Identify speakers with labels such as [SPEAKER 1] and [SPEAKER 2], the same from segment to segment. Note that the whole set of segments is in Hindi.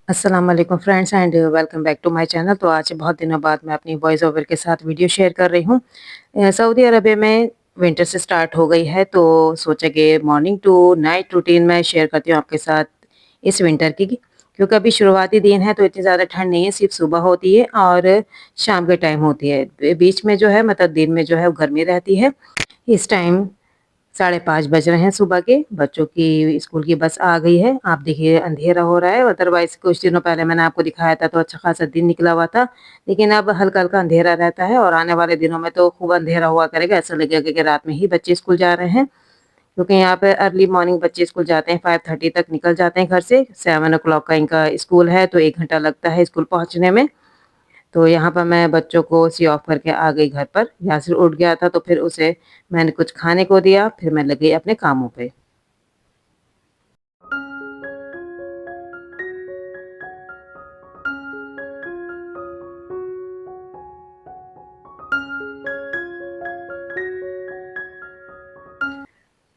[SPEAKER 1] अस्सलाम वालेकुम friends and welcome back to my channel. तो आज बहुत दिनों बाद मैं अपनी वॉइस ओवर के साथ वीडियो शेयर कर रही हूँ। सऊदी अरबिया में विंटर से स्टार्ट हो गई है, तो सोचा कि मॉर्निंग टू नाइट रूटीन मैं शेयर करती हूँ आपके साथ इस विंटर की। क्योंकि अभी शुरुआती दिन है तो इतनी ज़्यादा ठंड नहीं है, सिर्फ सुबह होती है और शाम के टाइम होती है। बीच में जो है मतलब दिन में जो है वो गर्मी रहती है। इस टाइम 5:30 बज रहे हैं सुबह के। बच्चों की स्कूल की बस आ गई है। आप देखिए अंधेरा हो रहा है, अदरवाइज़ कुछ दिनों पहले मैंने आपको दिखाया था तो अच्छा खासा दिन निकला हुआ था। लेकिन अब हल्का-हल्का अंधेरा रहता है और आने वाले दिनों में तो खूब अंधेरा हुआ करेगा। ऐसा लगेगा कि रात में ही बच्चे स्कूल जा रहे हैं। क्योंकि यहाँ पे अर्ली मॉर्निंग बच्चे स्कूल जाते हैं, 5:30 तक निकल जाते हैं घर से। 7 ओ क्लॉक का इनका स्कूल है तो 1 घंटा लगता है स्कूल पहुँचने में। तो यहाँ पर मैं बच्चों को सी ऑफ करके आ गई घर पर। यासिर उठ गया था तो फिर उसे मैंने कुछ खाने को दिया, फिर मैं लग गई अपने कामों पे।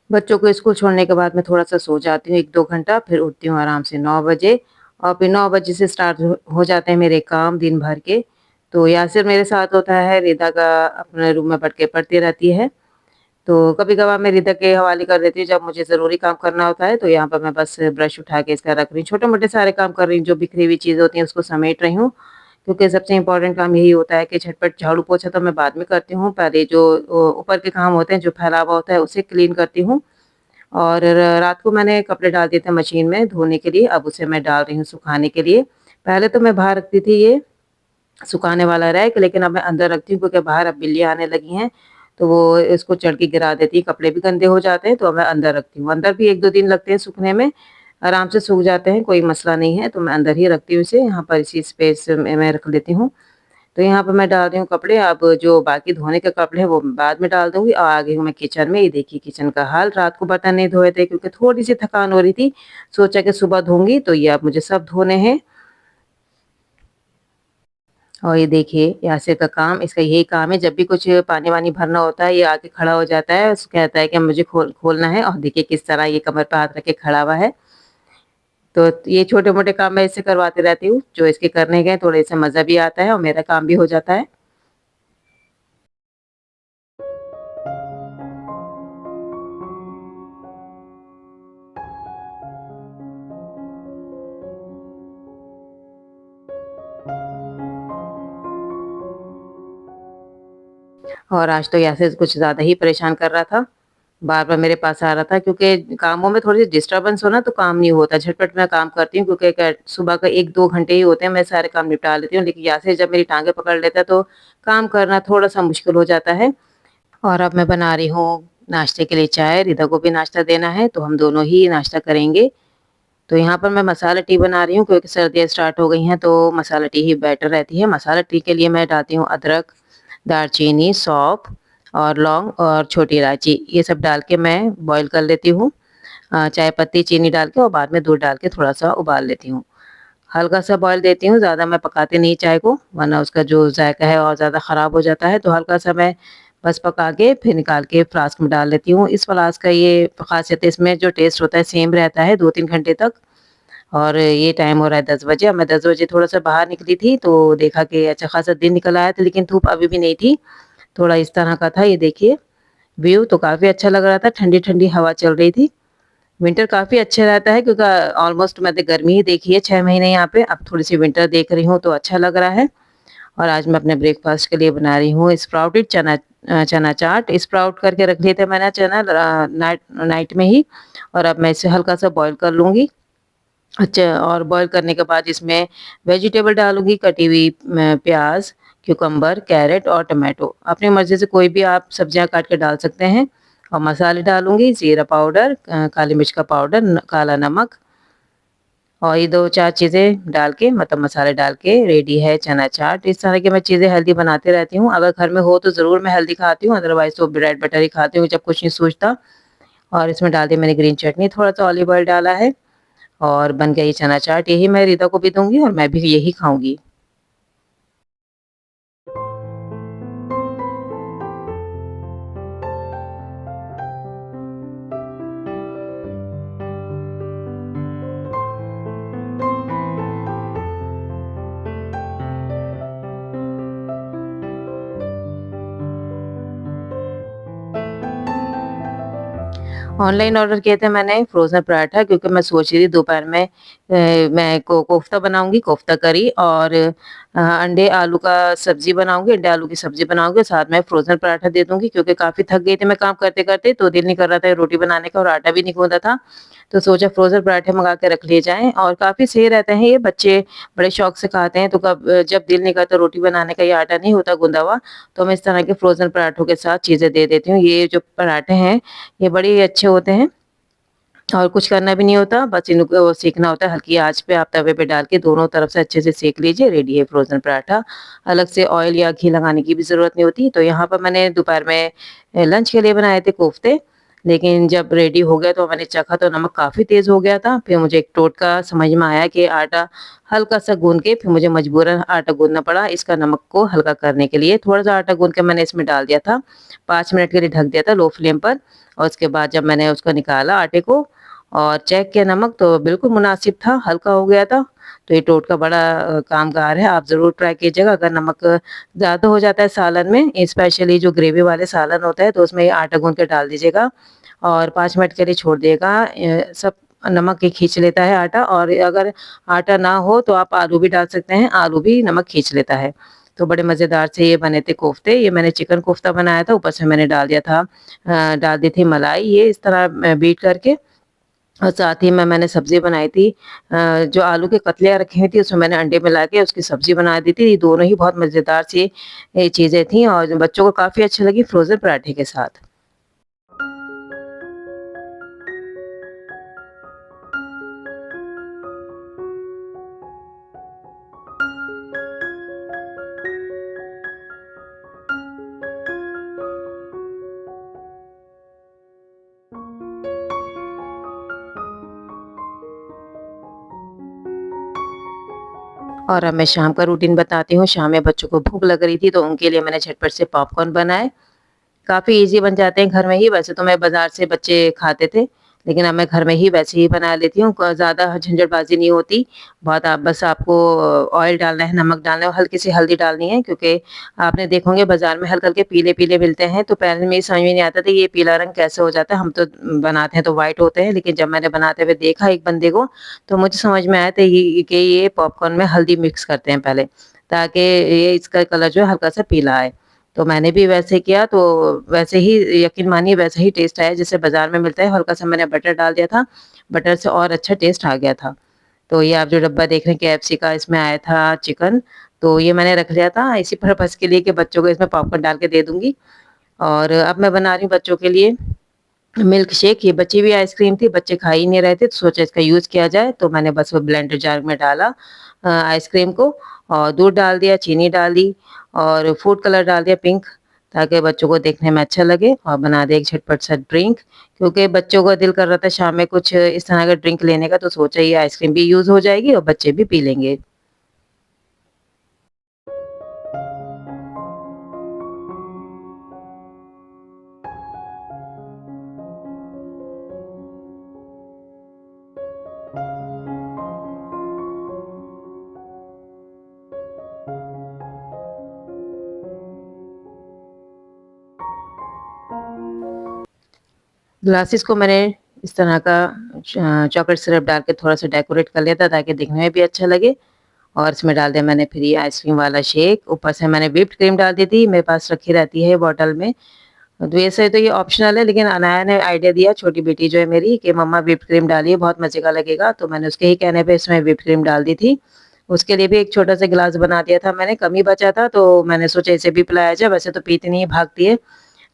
[SPEAKER 1] बच्चों को स्कूल छोड़ने के बाद मैं थोड़ा-सा सो जाती हूँ 1-2 घंटा, फिर उठती हूँ आराम से 9 बजे और फिर 9 बजे से स्टार्ट हो जाते हैं मेरे काम दिन भर के। तो यासिर मेरे साथ होता है, रिदा का अपने रूम में बैठ के पढ़ती रहती है। तो कभी-कभार मैं रिदा के हवाले कर देती हूँ जब मुझे ज़रूरी काम करना होता है, तो यहाँ पर मैं बस ब्रश उठा के इसका रख रही हूँ। छोटे-मोटे सारे काम कर रही हूँ, जो बिखरी हुई चीज़ें होती हैं उसको समेट रही हूँ। क्योंकि सबसे इम्पोर्टेंट काम यही होता है कि झटपट झाड़ू-पोछा तो मैं बाद में करती हूँ, पहले जो ऊपर के काम होते हैं, जो फैला हुआ होता है उसे क्लीन करती हूँ। और रात को मैंने कपड़े डाल दिए थे मशीन में धोने के लिए, अब उसे मैं डाल रही हूँ सुखाने के लिए। पहले तो मैं बाहर रखती थी ये सुखाने वाला रैक, लेकिन अब मैं अंदर रखती हूँ क्योंकि बाहर अब बिल्लियाँ आने लगी हैं, तो वो इसको चढ़ के गिरा देती हैं, कपड़े भी गंदे हो जाते हैं, तो अब मैं अंदर रखती हूँ। अंदर भी 1-2 दिन लगते हैं सूखने में, आराम से सूख जाते हैं, कोई मसला नहीं है, तो मैं अंदर ही रखती हूँ इसे, यहाँ पर इसी स्पेस में मैं रख देती हूँ। तो यहाँ पे मैं डाल रही हूँ कपड़े, अब जो बाकी धोने के कपड़े हैं वो बाद में डाल दूँगी और आ गई हूँ मैं किचन में। ये देखिए किचन का हाल, रात को बर्तन नहीं धोए थे क्योंकि थोड़ी-सी थकान हो रही थी, सोचा कि सुबह धोऊँगी, तो ये अब मुझे सब धोने हैं। और ये देखिए यासिर का काम, इसका यही काम है, जब भी कुछ पानी-वानी भरना होता है, ये आके खड़ा हो जाता है, कहता है कि मुझे खोलना है और देखिए किस तरह ये कमर पे हाथ रख के खड़ा हुआ है। तो ये छोटे-मोटे काम मैं इससे करवाती रहती हूँ, जो इसके करने गए थोड़े से मज़ा भी आता है और मेरा काम भी हो जाता है। और आज तो यासिर कुछ ज़्यादा ही परेशान कर रहा था। बार-बार मेरे पास आ रहा था क्योंकि कामों में थोड़ी-सी डिस्टर्बेंस हो ना तो काम नहीं होता। झटपट मैं काम करती हूँ क्योंकि क्या सुबह का 1-2 घंटे ही होते हैं, मैं सारे काम निपटा लेती हूँ। लेकिन यासिर जब मेरी टाँगें पकड़ लेता है तो काम करना थोड़ा-सा मुश्किल हो जाता है। और अब मैं बना रही हूँ नाश्ते के लिए चाय, रिदा को भी नाश्ता देना है तो हम दोनों ही नाश्ता करेंगे। तो यहाँ पर मैं मसाला टी बना रही हूँ क्योंकि सर्दियाँ स्टार्ट हो गई हैं तो मसाला टी ही बेटर रहती है। मसाला टी के लिए मैं डालती हूँ अदरक, दालचीनी, सौंफ और लौंग और छोटी इलायची, ये सब डाल के मैं बॉईल कर लेती हूँ। चाय पत्ती, चीनी डाल के और बाद में दूध डाल के थोड़ा-सा उबाल लेती हूँ। हल्का-सा बॉईल देती हूँ, ज़्यादा मैं पकाती नहीं चाय को, वरना उसका जो जायका है और ज़्यादा ख़राब हो जाता है। तो हल्का-सा मैं बस पका के फिर निकाल के फ्लास्क में डाल लेती हूँ। इस फ्लास्क का ये ख़ासियत है, इसमें जो टेस्ट होता है सेम रहता है 2-3 घंटे तक। और ये टाइम हो रहा है 10 बजे, अब मैं 10 बजे थोड़ा-सा बाहर निकली थी तो देखा कि अच्छा ख़ासा दिन निकल आया था लेकिन धूप अभी भी नहीं थी, थोड़ा इस तरह का था। ये देखिए व्यू तो काफ़ी अच्छा लग रहा था, ठंडी-ठंडी हवा चल रही थी। विंटर काफ़ी अच्छा रहता है क्योंकि ऑलमोस्ट मैंने गर्मी ही देखी है 6 महीने यहाँ पे, अब थोड़ी-सी विंटर देख रही हूँ तो अच्छा लग रहा है। और आज मैं अपने ब्रेकफ़ास्ट के लिए बना रही हूँ स्प्राउटेड चना चाट। स्प्राउट करके रख लिए थे मैंने चना नाइट नाइट में ही और अब मैं इसे हल्का-सा बॉयल कर लूँगी। अच्छा, और बॉयल करने के बाद इसमें वेजिटेबल डालूँगी, कटी हुई प्याज़, क्यूकम्बर, कैरट और टमाटो। अपनी मर्ज़ी से कोई भी आप सब्जियाँ काट के डाल सकते हैं और मसाले डालूँगी, ज़ीरा पाउडर, काली मिर्च का पाउडर, काला नमक और ये 2-4 चीज़ें डाल के मतलब मसाले डाल के रेडी है चना चाट। इस तरह की मैं चीज़ें हेल्दी बनाती रहती हूँ। अगर घर में हो तो ज़रूर मैं हेल्दी खाती हूँ, अदरवाइज़ तो ब्रेड बटर ही खाती हूँ जब कुछ नहीं सूझता। और इसमें डाल दी मैंने ग्रीन चटनी, थोड़ा-सा ऑलिव ऑयल डाला है और बन गया ये चना चाट। यही मैं रीता को भी दूँगी और मैं भी यही खाऊँगी। ऑनलाइन ऑर्डर किए थे मैंने फ्रोज़न पराठा, क्योंकि मैं सोच रही थी दोपहर में मैं को कोफ्ता बनाऊँगी, कोफ्ता करी और अंडे आलू का सब्ज़ी बनाऊँगी, अंडे आलू की सब्ज़ी बनाऊँगी, साथ में फ्रोज़न पराठा दे दूँगी, क्योंकि काफ़ी थक गई थी मैं काम करते-करते, तो दिल नहीं कर रहा था रोटी बनाने का और आटा भी नहीं गूँधा था। तो सोचा फ्रोज़न पराठे मँगा के रख लिए जाएँ और काफ़ी सही रहते हैं ये, बच्चे बड़े शौक से खाते हैं। तो जब दिल नहीं करता रोटी बनाने का, या आटा नहीं होता गूँधा हुआ, तो मैं इस तरह के फ्रोज़न पराठों के साथ चीज़ें दे देती हूँ। ये जो पराठे हैं, ये बड़े ही अच्छे होते हैं और कुछ करना भी नहीं होता, बस इनको सेंकना होता है हल्की आँच पे, आप तवे पे डाल के दोनों तरफ से अच्छे से सेंक लीजिए, रेडी है फ्रोज़न पराठा। अलग से ऑयल या घी लगाने की भी ज़रूरत नहीं होती। तो यहाँ पर मैंने दोपहर में लंच के लिए बनाए थे कोफ्ते, लेकिन जब रेडी हो गया तो मैंने चखा तो नमक काफ़ी तेज़ हो गया था। फिर मुझे एक टोटका समझ में आया कि आटा हल्का-सा गूँध के, फिर मुझे मजबूरन आटा गूँधना पड़ा इसका नमक को हल्का करने के लिए। थोड़ा-सा आटा गूँध के मैंने इसमें डाल दिया था, 5 मिनट के लिए ढक दिया था लो फ्लेम पर और उसके बाद जब मैंने उसको निकाला आटे को और चेक किया नमक, तो बिल्कुल मुनासिब था, हल्का हो गया था। तो ये टोटका बड़ा कामगार है, आप ज़रूर ट्राई कीजिएगा। अगर नमक ज़्यादा हो जाता है सालन में, स्पेशली जो ग्रेवी वाले सालन होता है, तो उसमें ये आटा गूँथ के डाल दीजिएगा और 5 मिनट के लिए छोड़ दिएगा। सब नमक ये खींच लेता है आटा, और अगर आटा ना हो तो आप आलू भी डाल सकते हैं, आलू भी नमक खींच लेता है। तो बड़े मज़ेदार से ये बने थे कोफ्ते, ये मैंने चिकन कोफ्ता बनाया था, ऊपर से मैंने डाल दिया था डाल दी थी मलाई, ये इस तरह बीट करके और साथ ही में मैंने सब्ज़ी बनाई थी जो आलू की कतलियाँ रखी हुई थी, उसमें मैंने अंडे मिला के उसकी सब्ज़ी बना दी थी। ये दोनों ही बहुत मज़ेदार सी चीज़ें थी और बच्चों को काफ़ी अच्छी लगी फ्रोज़न पराठे के साथ। और अब मैं शाम का रूटीन बताती हूँ। शाम में बच्चों को भूख लग रही थी, तो उनके लिए मैंने झटपट से पॉपकॉर्न बनाए। काफ़ी ईज़ी बन जाते हैं घर में ही, वैसे तो मैं बाज़ार से बच्चे खाते थे, लेकिन अब मैं घर में ही वैसे ही बना लेती हूँ। क ज़्यादा झंझटबाज़ी नहीं होती, बहुत आप बस आपको ऑयल डालना है, नमक डालना है और हल्की सी हल्दी डालनी है, क्योंकि आपने देखे होंगे बाज़ार में हल्के-हल्के पीले-पीले मिलते हैं, तो पहले में ये समझ में नहीं आता था ये पीला रंग कैसे हो जाता है, हम तो बनाते हैं तो व्हाइट होते हैं, लेकिन जब मैंने बनाते हुए देखा एक बंदे को, तो मुझे समझ में आया था ये कि ये पॉपकॉर्न में हल्दी मिक्स करते हैं पहले, ताकि ये इसका कलर जो है हल्का-सा पीला आए। तो मैंने भी वैसे किया, तो वैसे ही यकीन मानिए वैसा ही टेस्ट आया जैसे बाज़ार में मिलता है, हल्का-सा मैंने बटर डाल दिया था, बटर से और अच्छा टेस्ट आ गया था। तो ये आप जो डब्बा देख रहे हैं केएफसी का, इसमें आया था चिकन, तो ये मैंने रख लिया था इसी पर्पज़ के लिए कि बच्चों को इसमें पॉपकॉर्न डाल के दे दूँगी। और अब मैं बना रही हूँ बच्चों के लिए मिल्क शेक। ये बची हुई आइसक्रीम थी, बच्चे खा ही नहीं रहे थे, तो सोचा इसका यूज़ किया जाए, तो मैंने बस वो ब्लेंडर जार में डाला आइसक्रीम को और दूध डाल दिया, चीनी डाली और फूड कलर डाल दिया पिंक, ताकि बच्चों को देखने में अच्छा लगे और बना दिया एक झटपट सा ड्रिंक, क्योंकि बच्चों का दिल कर रहा था शाम में कुछ इस तरह का ड्रिंक लेने का, तो सोचा ये आइसक्रीम भी यूज़ हो जाएगी और बच्चे भी पी लेंगे। ग्लासेस को मैंने इस तरह का चॉकलेट सिरप डाल के थोड़ा-सा डेकोरेट कर लिया था, ताकि दिखने में भी अच्छा लगे और इसमें डाल दिया मैंने फिर ये आइसक्रीम वाला शेक, ऊपर से मैंने व्हिप्ड क्रीम डाल दी थी, मेरे पास रखी रहती है बॉटल में। तो वैसे तो ये ऑप्शनल है, लेकिन अनाया ने आइडिया दिया, छोटी बेटी जो है मेरी, कि मम्मा व्हिप्ड क्रीम डालिए बहुत मज़े का लगेगा, तो मैंने उसके ही कहने पे इसमें व्हिप्ड क्रीम डाल दी थी। उसके लिए भी एक छोटा-सा गिलास बना दिया था मैंने, कम ही बचा था, तो मैंने सोचा इसे भी पिलाया जाए, वैसे तो पीती नहीं है, भागती है,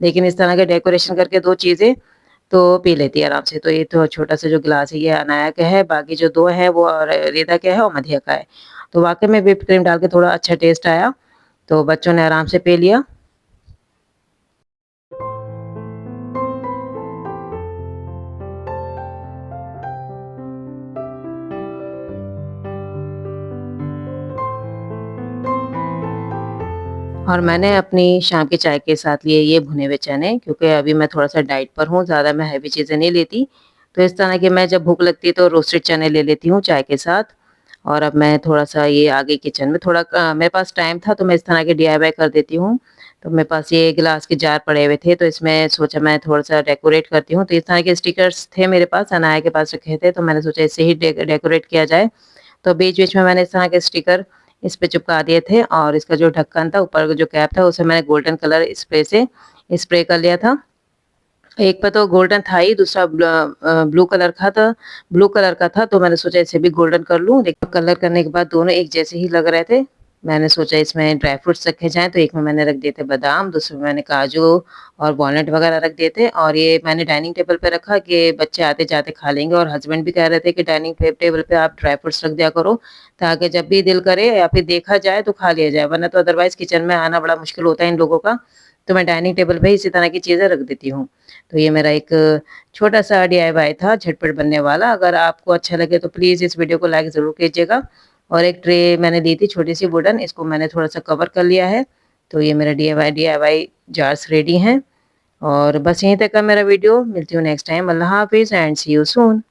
[SPEAKER 1] लेकिन इस तरह के डेकोरेशन करके 2 चीज़ें तो पी लेती है आराम से। तो ये तो छोटा-सा जो गिलास है ये अनाया का है, बाकी जो 2 हैं वो और रिदा का है और मधिया का है। तो वाक़ई में व्हिप्ड क्रीम डाल के थोड़ा अच्छा टेस्ट आया, तो बच्चों ने आराम से पी लिया। और मैंने अपनी शाम की चाय के साथ लिए ये भुने हुए चने, क्योंकि अभी मैं थोड़ा-सा डाइट पर हूँ, ज़्यादा मैं हेवी चीज़ें नहीं लेती। तो इस तरह के मैं जब भूख लगती है तो रोस्टेड चने ले लेती हूँ चाय के साथ। और अब मैं थोड़ा-सा ये आ गई किचन में, थोड़ा मेरे पास टाइम था तो मैं इस तरह के डीआईवाई कर देती हूँ। तो मेरे पास ये ग्लास के जार पड़े हुए थे, तो इसमें सोचा मैं थोड़ा-सा डेकोरेट करती हूँ। तो इस तरह के स्टिकर्स थे मेरे पास, अनाया के पास रखे थे, तो मैंने सोचा इससे ही डेकोरेट किया जाए। तो बीच-बीच में मैंने इस तरह के स्टिकर इस पे चिपका दिए थे और इसका जो ढक्कन था, ऊपर का जो कैप था, उसे मैंने गोल्डन कलर स्प्रे से स्प्रे कर लिया था। एक पे तो गोल्डन था ही, दूसरा ब्लू कलर का था, तो मैंने सोचा इसे भी गोल्डन कर लूँ। लेकिन कलर करने के बाद दोनों एक जैसे ही लग रहे थे। मैंने सोचा इसमें ड्राई फ्रूट्स रखे जाएँ, तो एक में मैंने रख दिए थे बादाम, दूसरे में मैंने काजू और वॉलनट वगैरह रख दिए थे और ये मैंने डाइनिंग टेबल पे रखा कि बच्चे आते-जाते खा लेंगे और हस्बैंड भी कह रहे थे कि डाइनिंग टेबल पे आप ड्राई फ्रूट्स रख दिया करो, ताकि जब भी दिल करे या फिर देखा जाए तो खा लिया जाए, वरना तो अदरवाइज़ किचन में आना बड़ा मुश्किल होता है इन लोगों का। तो मैं डाइनिंग टेबल पे इसी तरह की चीज़ें रख देती हूँ। तो ये मेरा एक छोटा-सा डीआईवाय था झटपट बनने वाला। अगर आपको अच्छा लगे तो प्लीज़ इस वीडियो को लाइक ज़रूर कीजिएगा। और एक ट्रे मैंने ली थी छोटी-सी वुडन, इसको मैंने थोड़ा-सा कवर कर लिया है। तो ये मेरा डीआईवाय जार्स रेडी हैं। और बस यहीं तक का मेरा वीडियो। मिलती हूँ नेक्स्ट टाइम। अल्लाह हाफ़िज़ एंड सी यू सून।